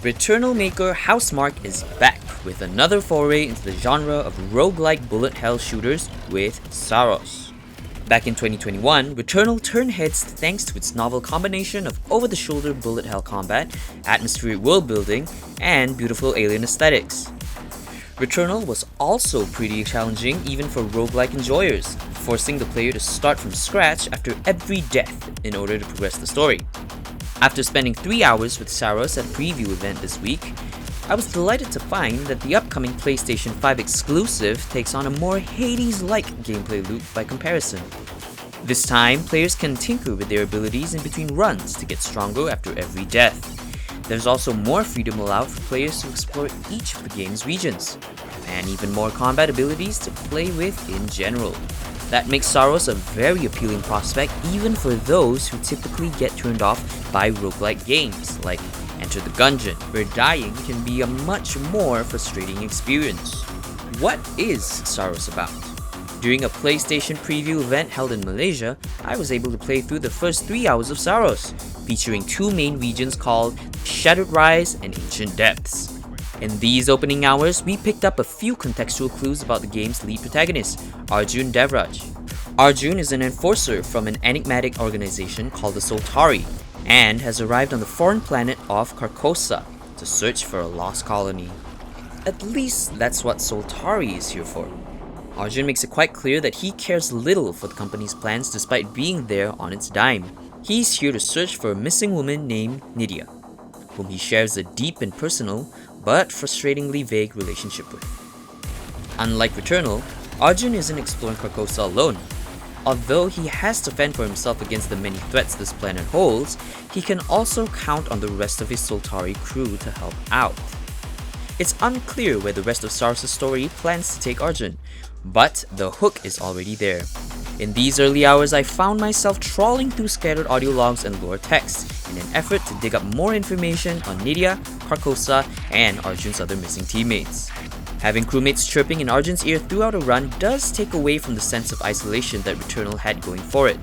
Returnal maker Housemarque is back with another foray into the genre of roguelike bullet hell shooters with Saros. Back in 2021, Returnal turned heads thanks to its novel combination of over-the-shoulder bullet hell combat, atmospheric world building, and beautiful alien aesthetics. Returnal was also pretty challenging even for roguelike enjoyers, forcing the player to start from scratch after every death in order to progress the story. After spending 3 hours with Saros at a preview event this week, I was delighted to find that the upcoming PlayStation 5 exclusive takes on a more Hades-like gameplay loop by comparison. This time, players can tinker with their abilities in between runs to get stronger after every death. There's also more freedom allowed for players to explore each of the game's regions, and even more combat abilities to play with in general. That makes Saros a very appealing prospect even for those who typically get turned off by roguelike games like Enter the Gungeon, where dying can be a much more frustrating experience. What is Saros about? During a PlayStation preview event held in Malaysia, I was able to play through the first 3 hours of Saros, featuring two main regions called Shattered Rise and Ancient Depths. In these opening hours, we picked up a few contextual clues about the game's lead protagonist, Arjun Devraj. Arjun is an enforcer from an enigmatic organization called the Soltari, and has arrived on the foreign planet of Carcosa to search for a lost colony. At least that's what Soltari is here for. Arjun makes it quite clear that he cares little for the company's plans despite being there on its dime. He's here to search for a missing woman named Nydia, whom he shares a deep and personal, but frustratingly vague relationship with. Unlike Returnal, Arjun isn't exploring Carcosa alone. Although he has to fend for himself against the many threats this planet holds, he can also count on the rest of his Soltari crew to help out. It's unclear where the rest of Saros' story plans to take Arjun, but the hook is already there. In these early hours, I found myself trawling through scattered audio logs and lore text in an effort to dig up more information on Nydia, Carcosa, and Arjun's other missing teammates. Having crewmates chirping in Arjun's ear throughout a run does take away from the sense of isolation that Returnal had going for it,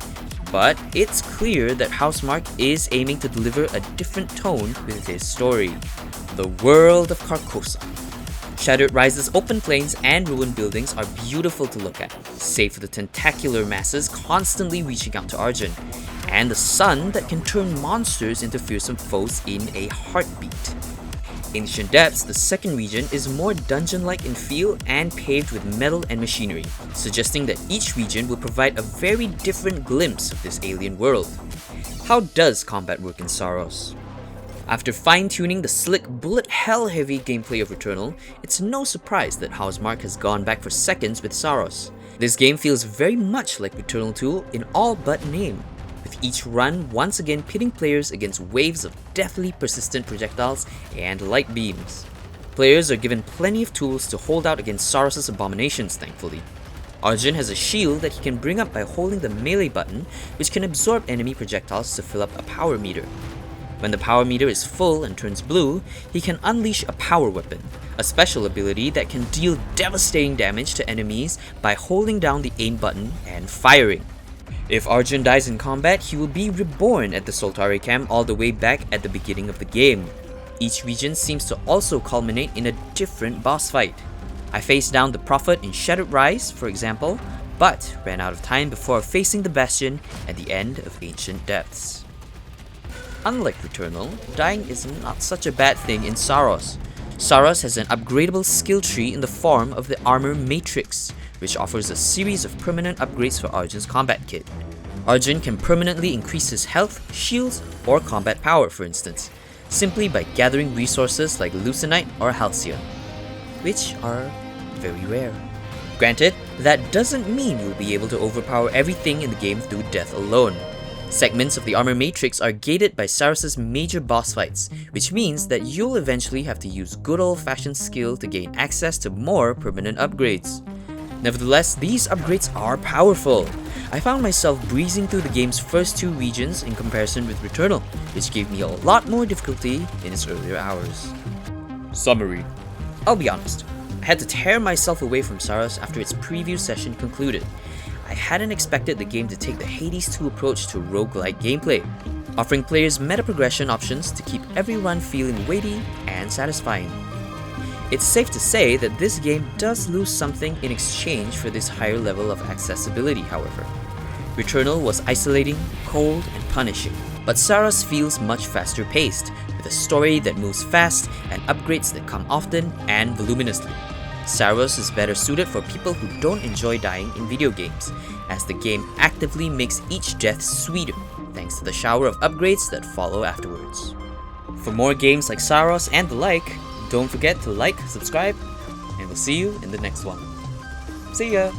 but it's clear that Housemarque is aiming to deliver a different tone with his story. The World of Carcosa. Shattered Rise's open plains and ruined buildings are beautiful to look at, save for the tentacular masses constantly reaching out to Arjun, and the sun that can turn monsters into fearsome foes in a heartbeat. Ancient Depths, the second region, is more dungeon-like in feel and paved with metal and machinery, suggesting that each region will provide a very different glimpse of this alien world. How does combat work in Saros? After fine-tuning the slick bullet hell-heavy gameplay of Returnal, it's no surprise that Housemarque has gone back for seconds with Saros. This game feels very much like Returnal 2 in all but name, with each run once again pitting players against waves of deathly persistent projectiles and light beams. Players are given plenty of tools to hold out against Saros' abominations, thankfully. Arjun has a shield that he can bring up by holding the melee button, which can absorb enemy projectiles to fill up a power meter. When the power meter is full and turns blue, he can unleash a power weapon, a special ability that can deal devastating damage to enemies by holding down the aim button and firing. If Arjun dies in combat, he will be reborn at the Soltari camp all the way back at the beginning of the game. Each region seems to also culminate in a different boss fight. I faced down the Prophet in Shattered Rise, for example, but ran out of time before facing the Bastion at the end of Ancient Depths. Unlike Returnal, dying is not such a bad thing in Saros. Saros has an upgradable skill tree in the form of the Armor Matrix, which offers a series of permanent upgrades for Arjun's combat kit. Arjun can permanently increase his health, shields, or combat power, for instance, simply by gathering resources like Lucenite or Halcyon, which are very rare. Granted, that doesn't mean you'll be able to overpower everything in the game through death alone. Segments of the Armor Matrix are gated by Saros' major boss fights, which means that you'll eventually have to use good old-fashioned skill to gain access to more permanent upgrades. Nevertheless, these upgrades are powerful. I found myself breezing through the game's first two regions in comparison with Returnal, which gave me a lot more difficulty in its earlier hours. Summary. I'll be honest, I had to tear myself away from Saros after its preview session concluded. I hadn't expected the game to take the Hades 2 approach to roguelike gameplay. offering players meta progression options to keep every run feeling weighty and satisfying. It's safe to say that this game does lose something in exchange for this higher level of accessibility, however. Returnal was isolating, cold, and punishing, but Saros feels much faster paced, with a story that moves fast and upgrades that come often and voluminously. Saros is better suited for people who don't enjoy dying in video games, as the game actively makes each death sweeter, thanks to the shower of upgrades that follow afterwards. For more games like Saros and the like, don't forget to like, subscribe, and we'll see you in the next one. See ya!